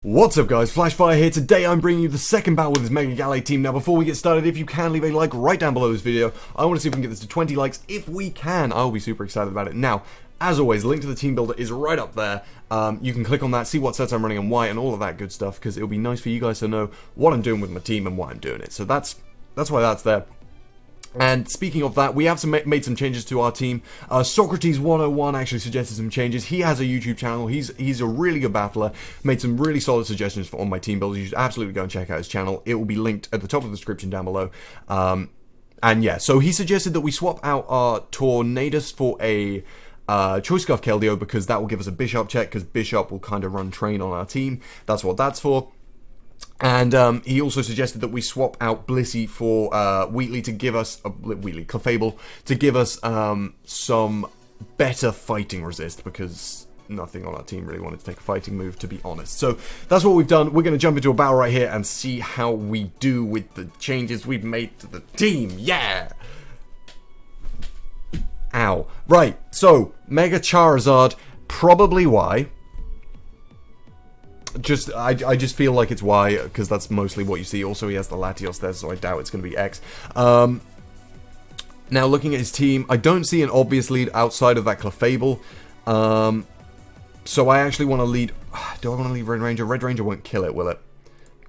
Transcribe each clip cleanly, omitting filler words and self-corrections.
What's up guys, Flashfire here. Today I'm bringing you the second battle with this Mega Gallade team. Now before we get started, if you can leave a like right down below this video. I want to see if we can get this to 20 likes. If we can, I'll be super excited about it. Now, as always, the link to the team builder is right up there. You can click on that, see what sets I'm running and why and all of that good stuff, because it'll be nice for you guys to know what I'm doing with my team and why I'm doing it. So that's why that's there. And speaking of that, we have made some changes to our team. Socrates 101 actually suggested some changes. He has a YouTube channel. He's a really good battler. Made some really solid suggestions on my team builds. You should absolutely go and check out his channel. It will be linked at the top of the description down below. And yeah, so he suggested that we swap out our Tornadus for a Choice Scarf Keldeo, because that will give us a Bisharp check, because Bisharp will kind of run train on our team. That's what that's for. And he also suggested that we swap out Blissey for Wheatley to give us clefable to give us some better fighting resist, because nothing on our team really wanted to take a fighting move, to be honest. So that's what we've done. We're going to jump into a battle right here and see how we do with the changes we've made to the team. Yeah! Ow. Right, so Mega Charizard, probably why. I just feel like it's Y, because that's mostly what you see. Also, he has the Latios there, so I doubt it's going to be X. Now, looking at his team, I don't see an obvious lead outside of that clefable. So I actually want to lead... Do I want to lead Red Ranger? Red Ranger won't kill it, will it?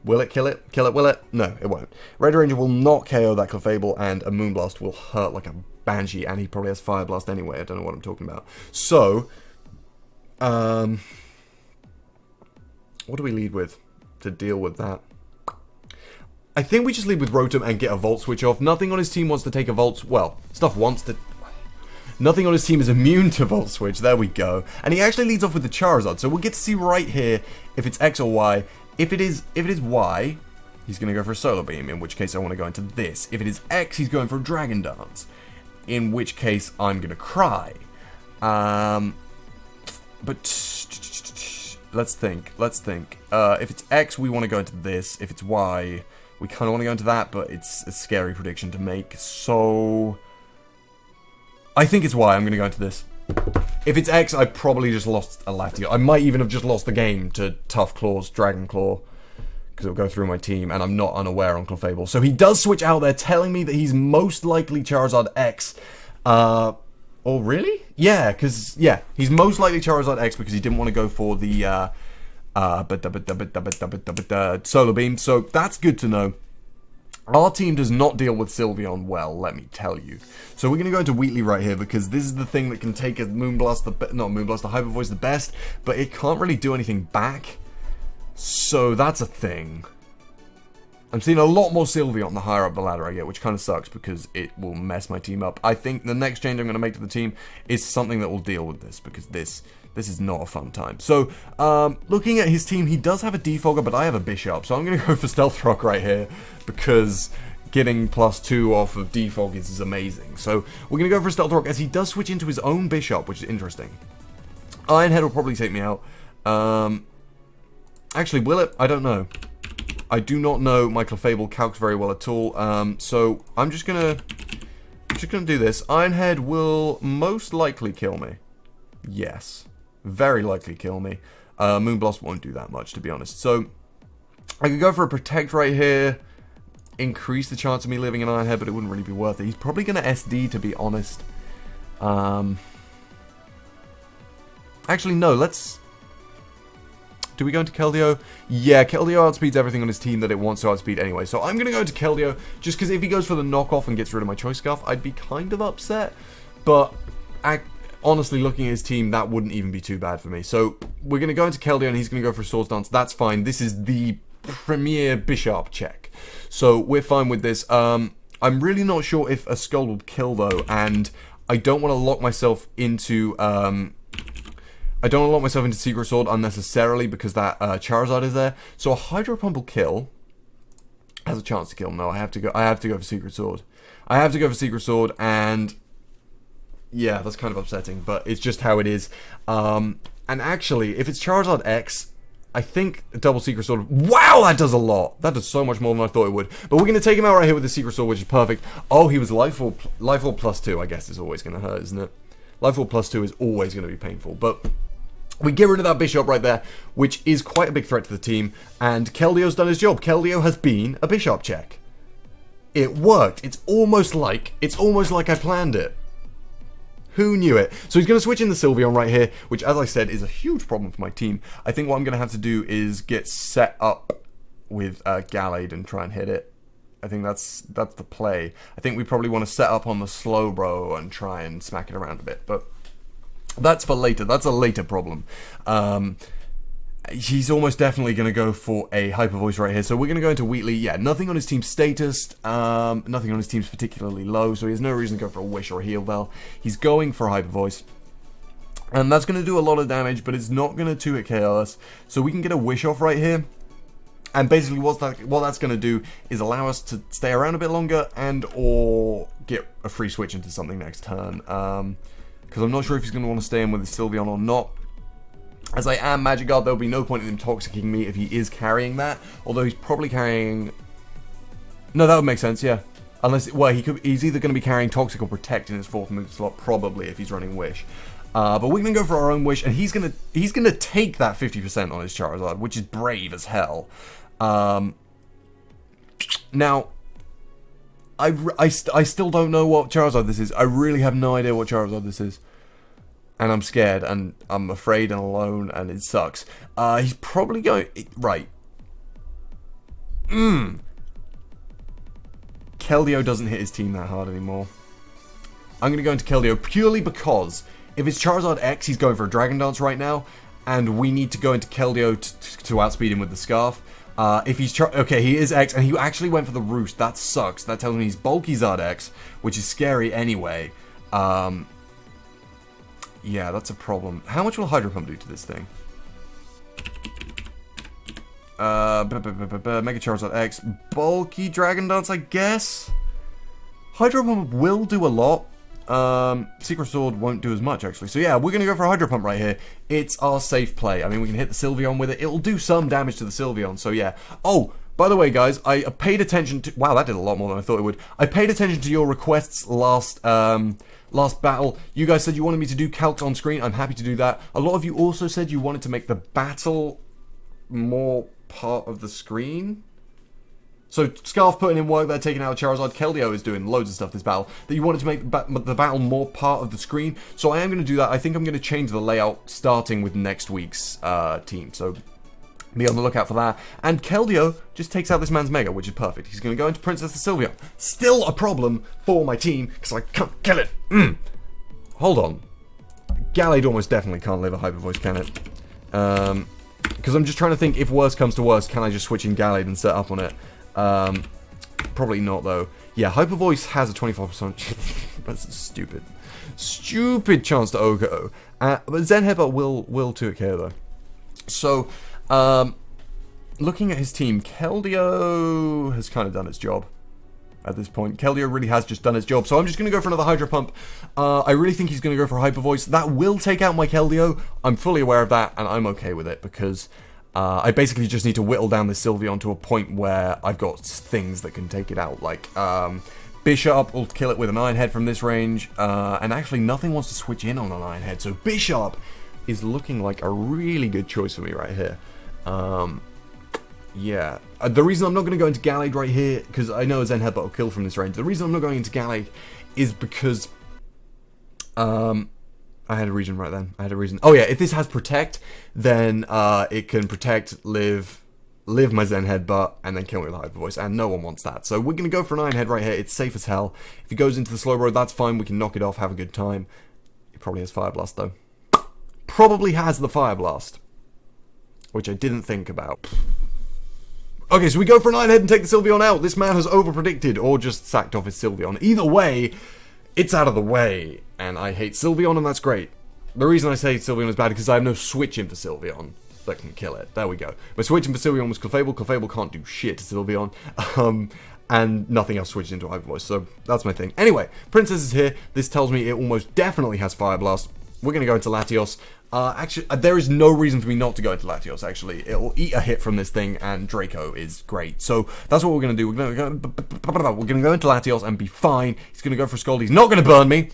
Will it kill it? Kill it, will it? No, it won't. Red Ranger will not KO that clefable, and a Moonblast will hurt like a Banshee, and he probably has Fire Blast anyway. I don't know what I'm talking about. So, what do we lead with to deal with that? I think we just lead with Rotom and get a Volt Switch off. Nothing on his team wants to take a Volt... Well, stuff wants to... Nothing on his team is immune to Volt Switch. There we go. And he actually leads off with the Charizard. So we'll get to see right here if it's X or Y. If it is Y, he's going to go for a Solar Beam, in which case I want to go into this. If it is X, he's going for a Dragon Dance, in which case I'm going to cry. But... Let's think. If it's X, we want to go into this. If it's Y, we kind of want to go into that, but it's a scary prediction to make. So, I think it's Y. I'm going to go into this. If it's X, I probably just lost a Latio. I might even have just lost the game to Tough Claws, Dragon Claw, because it'll go through my team, and I'm not unaware on Clefable. So he does switch out there, telling me that he's most likely Charizard X. Oh, really? Yeah, because, yeah, he's most likely Charizard X because he didn't want to go for the Solar Beam, so that's good to know. Our team does not deal with Sylveon well, let me tell you. So we're going to go into Wheatley right here, because this is the thing that can take a Moonblast, the Hyper Voice the best, but it can't really do anything back. So that's a thing. I'm seeing a lot more Sylveon the higher up the ladder I get, which kind of sucks because it will mess my team up. I think the next change I'm going to make to the team is something that will deal with this, because this is not a fun time. So, looking at his team, he does have a Defogger, but I have a Bisharp, so I'm going to go for Stealth Rock right here, because getting +2 off of Defog is amazing. So, we're going to go for Stealth Rock, as he does switch into his own Bisharp, which is interesting. Iron Head will probably take me out. Actually, will it? I don't know. I do not know my Clefable calcs very well at all, so I'm just gonna do this. Iron Head will most likely kill me. Yes. Very likely kill me. Moonblast won't do that much, to be honest. So, I could go for a Protect right here, increase the chance of me living in Iron Head, but it wouldn't really be worth it. He's probably gonna SD, to be honest. Actually, no, let's... Do we go into Keldeo? Yeah, Keldeo outspeeds everything on his team that it wants to outspeed anyway. So I'm going to go into Keldeo, just because if he goes for the knockoff and gets rid of my Choice Scarf, I'd be kind of upset. But honestly, looking at his team, that wouldn't even be too bad for me. So we're going to go into Keldeo, and he's going to go for a Swords Dance. That's fine. This is the premier Bisharp check. So we're fine with this. I'm really not sure if a Skull will kill, though, and I don't want to lock myself into... I don't want to lock myself into Secret Sword unnecessarily, because that Charizard is there. So a Hydro Pump will kill. Has a chance to kill. No, I have to go for Secret Sword. I have to go for Secret Sword, and yeah, that's kind of upsetting, but it's just how it is. And actually, if it's Charizard X, I think a double Secret Sword... Wow, that does a lot! That does so much more than I thought it would. But we're going to take him out right here with the Secret Sword, which is perfect. Oh, he was Lifeall +2, I guess is always going to hurt, isn't it? Lifeall +2 is always going to be painful, but We get rid of that Bisharp right there, which is quite a big threat to the team, and Keldeo's done his job. Keldeo has been a Bisharp check. It worked. It's almost like I planned it. Who knew it? So he's going to switch in the Sylveon right here, which, as I said, is a huge problem for my team. I think what I'm going to have to do is get set up with Gallade and try and hit it. I think that's the play. I think we probably want to set up on the Slowbro and try and smack it around a bit, but that's for later. That's a later problem. He's almost definitely going to go for a Hyper Voice right here. So we're going to go into Wheatley. Yeah, nothing on his team's status. Nothing on his team's particularly low. So he has no reason to go for a Wish or a Heal Bell. He's going for a Hyper Voice. And that's going to do a lot of damage, but it's not going to 2-hit KO us. So we can get a Wish off right here. And basically what that's going to do is allow us to stay around a bit longer and or get a free switch into something next turn. Because I'm not sure if he's going to want to stay in with his Sylveon or not. As I am Magic Guard, there'll be no point in him Toxicking me if he is carrying that. Although he's probably carrying... No, that would make sense, yeah. Unless, well, he's either going to be carrying Toxic or Protect in his 4th move slot, probably, if he's running Wish. But we're going to go for our own Wish, and he's going to take that 50% on his Charizard, which is brave as hell. Now, I still don't know what Charizard this is. I really have no idea what Charizard this is. And I'm scared, and I'm afraid and alone, and it sucks. He's probably going... Right. Keldeo doesn't hit his team that hard anymore. I'm going to go into Keldeo purely because if it's Charizard X, he's going for a Dragon Dance right now, and we need to go into Keldeo to outspeed him with the Scarf. If he's... Okay, he is X, and he actually went for the Roost. That sucks. That tells me he's bulky Zard X, which is scary anyway. Yeah, that's a problem. How much will Hydro Pump do to this thing? Mega Charizard X. Bulky Dragon Dance, I guess? Hydro Pump will do a lot. Secret Sword won't do as much, actually. So yeah, we're going to go for a Hydro Pump right here. It's our safe play. I mean, we can hit the Sylveon with it. It'll do some damage to the Sylveon, so yeah. Oh, by the way, guys, I paid attention to... Wow, that did a lot more than I thought it would. I paid attention to your requests last battle. You guys said you wanted me to do calcs on screen. I'm happy to do that. A lot of you also said you wanted to make the battle more part of the screen. So Scarf putting in work there, taking out Charizard. Keldeo is doing loads of stuff this battle. That you wanted to make the battle more part of the screen. So I am going to do that. I think I'm going to change the layout starting with next week's team. So be on the lookout for that. And Keldeo just takes out this man's Mega, which is perfect. He's going to go into Princess the Sylveon. Still a problem for my team, because I can't kill it. Hold on. Gallade almost definitely can't live a Hyper Voice, can it? Because I'm just trying to think, if worse comes to worse, can I just switch in Gallade and set up on it? Probably not, though. Yeah, Hyper Voice has a 25%. That's stupid. Stupid chance to OHKO. But Zen Headbutt will 2-hit KO, though. So... looking at his team, Keldeo has kind of done its job at this point. Keldeo really has just done its job, so I'm just going to go for another Hydro Pump. I really think he's going to go for a Hyper Voice. That will take out my Keldeo. I'm fully aware of that, and I'm okay with it, because I basically just need to whittle down this Sylveon to a point where I've got things that can take it out, like Bisharp will kill it with an Iron Head from this range, and actually nothing wants to switch in on an Iron Head, so Bisharp is looking like a really good choice for me right here. Yeah. The reason I'm not going to go into Gallade right here, because I know a Zen Headbutt will kill from this range. The reason I'm not going into Gallade is because I had a reason right then. I had a reason. Oh yeah, if this has Protect, then it can Protect, live my Zen Headbutt, and then kill me with a Hyper Voice, and no one wants that. So we're going to go for an Iron Head right here. It's safe as hell. If he goes into the Slowbro, that's fine. We can knock it off, have a good time. He probably has Fire Blast, though. Probably has the Fire Blast, which I didn't think about. Okay, so we go for an Iron Head and take the Sylveon out. This man has over-predicted or just sacked off his Sylveon. Either way, it's out of the way, and I hate Sylveon, and that's great. The reason I say Sylveon is bad is because I have no switch in for Sylveon that can kill it. There we go. My switch in for Sylveon was clefable. Clefable can't do shit to Sylveon. And nothing else switched into Hyper Voice, so that's my thing. Anyway, Princess is here. This tells me it almost definitely has Fire Blast. We're going to go into Latios. Actually, there is no reason for me not to go into Latios, actually. It will eat a hit from this thing, and Draco is great. So, that's what we're going to do. We're going to go into Latios and be fine. He's going to go for Scald. He's not going to burn me.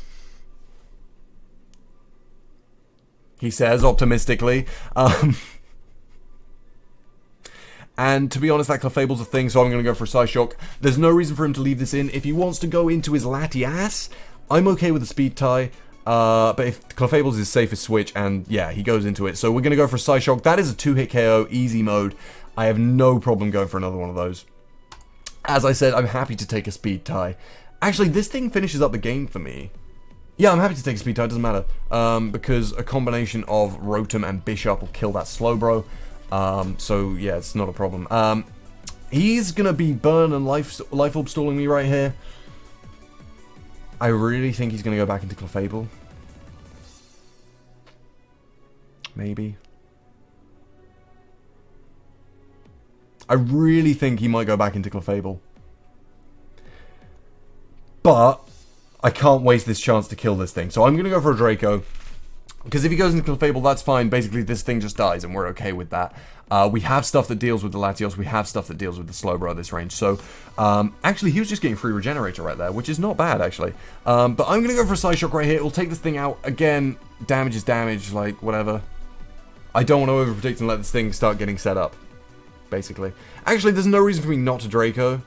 he says optimistically. And to be honest, that Clefable's a thing, so I'm going to go for a Psyshock. There's no reason for him to leave this in. If he wants to go into his Latias, I'm okay with the Speed tie. But if Clefable's his safest switch, and yeah, he goes into it. So we're going to go for a Psyshock. That is a 2-hit KO, easy mode. I have no problem going for another one of those. As I said, I'm happy to take a Speed tie. Actually, this thing finishes up the game for me. Yeah, I'm happy to take a Speed tie, it doesn't matter. Because a combination of Rotom and Bisharp will kill that Slowbro. So yeah, it's not a problem. He's gonna be Burn and Life Orb stalling me right here. I really think he's gonna go back into Clefable. Maybe. I really think he might go back into Clefable. But I can't waste this chance to kill this thing. So I'm gonna go for a Draco. Because if he goes into Clefable, that's fine. Basically, this thing just dies, and we're okay with that. We have stuff that deals with the Latios. We have stuff that deals with the Slowbro at this range. So, actually, he was just getting free Regenerator right there, which is not bad, actually. But I'm going to go for a Psyshock right here. It'll take this thing out. Again, damage is damage, like, whatever. I don't want to overpredict and let this thing start getting set up, basically. Actually, there's no reason for me not to Draco.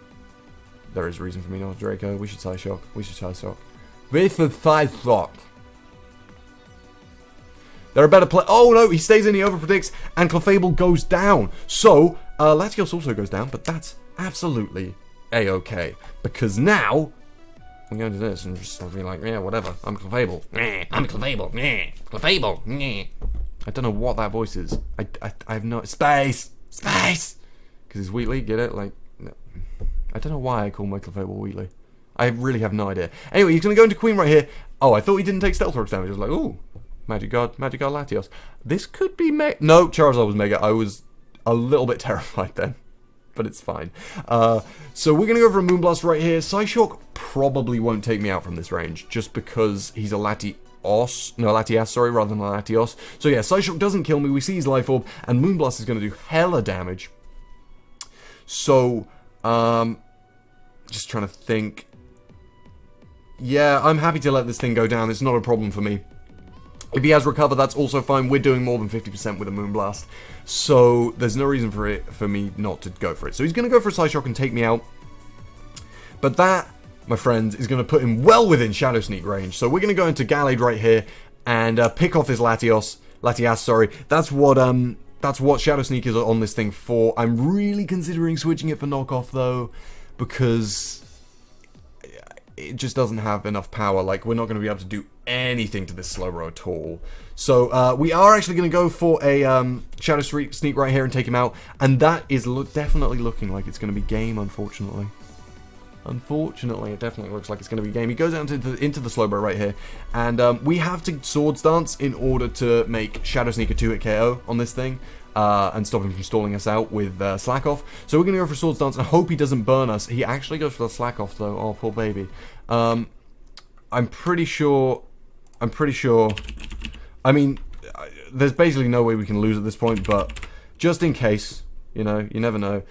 There is reason for me not to Draco. We should Psyshock. We should Psyshock. We should Psyshock. They're a better play. Oh no, he stays in, he overpredicts, and Clefable goes down. So, Latios also goes down, but that's absolutely a-okay. Because now, I'm going to do this and just be like, yeah, whatever, I'm Clefable. I'm Clefable. Clefable. I don't know what that voice is. I have no... Space! Space! Because it's Wheatley, get it? Like, no. I don't know why I call my Clefable Wheatley. I really have no idea. Anyway, he's going to go into Queen right here. Oh, I thought he didn't take Stealth Rock damage. I was like, ooh. Magic Guard Latios. This could be No, Charizard was Mega. I was a little bit terrified then. But it's fine. So we're going to go for a Moonblast right here. Psyshock probably won't take me out from this range. Just because he's a Latias, sorry, rather than a Latios. So yeah, Psyshock doesn't kill me. We see his Life Orb. And Moonblast is going to do hella damage. So, just trying to think. Yeah, I'm happy to let this thing go down. It's not a problem for me. If he has Recover, that's also fine. We're doing more than 50% with a Moonblast. So, there's no reason for me not to go for it. So, he's going to go for a Psyshock and take me out. But that, my friends, is going to put him well within Shadow Sneak range. So, we're going to go into Gallade right here and pick off his Latias, sorry. That's what Shadow Sneak is on this thing for. I'm really considering switching it for Knockoff, though, because it just doesn't have enough power. Like, we're not going to be able to do anything to this Slowbro at all. So, we are actually going to go for a Shadow Sneak right here and take him out. And that is definitely looking like it's going to be game, unfortunately. Unfortunately, it definitely looks like it's going to be game. He goes out into the Slowbro right here. And we have to Swords Dance in order to make Shadow Sneak a 2-hit KO on this thing. And stop him from stalling us out with Slack Off. So we're going to go for Swords Dance and hope he doesn't burn us. He actually goes for the Slack Off though. Oh, poor baby. I'm pretty sure... I mean, there's basically no way we can lose at this point, but just in case, you know, you never know.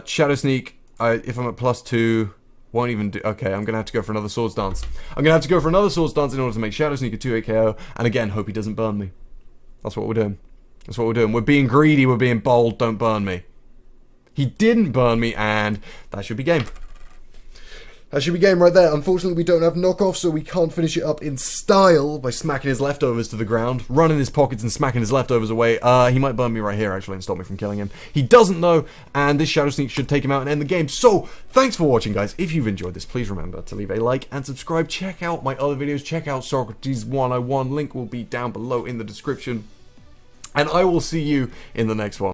Shadow Sneak, if I'm at +2, won't even do... Okay, I'm going to have to go for another Swords Dance. I'm going to have to go for another Swords Dance in order to make Shadow Sneak a 2-hit KO. And again, hope he doesn't burn me. That's what we're doing. That's what we're doing. We're being greedy, we're being bold, don't burn me. He didn't burn me, and that should be game. That should be game right there. Unfortunately, we don't have Knockoff, so we can't finish it up in style by smacking his leftovers to the ground, running his pockets and smacking his leftovers away. He might burn me right here, actually, and stop me from killing him. He doesn't know, and this Shadow Sneak should take him out and end the game. So, thanks for watching, guys. If you've enjoyed this, please remember to leave a like and subscribe. Check out my other videos. Check out Socrates 101. Link will be down below in the description. And I will see you in the next one.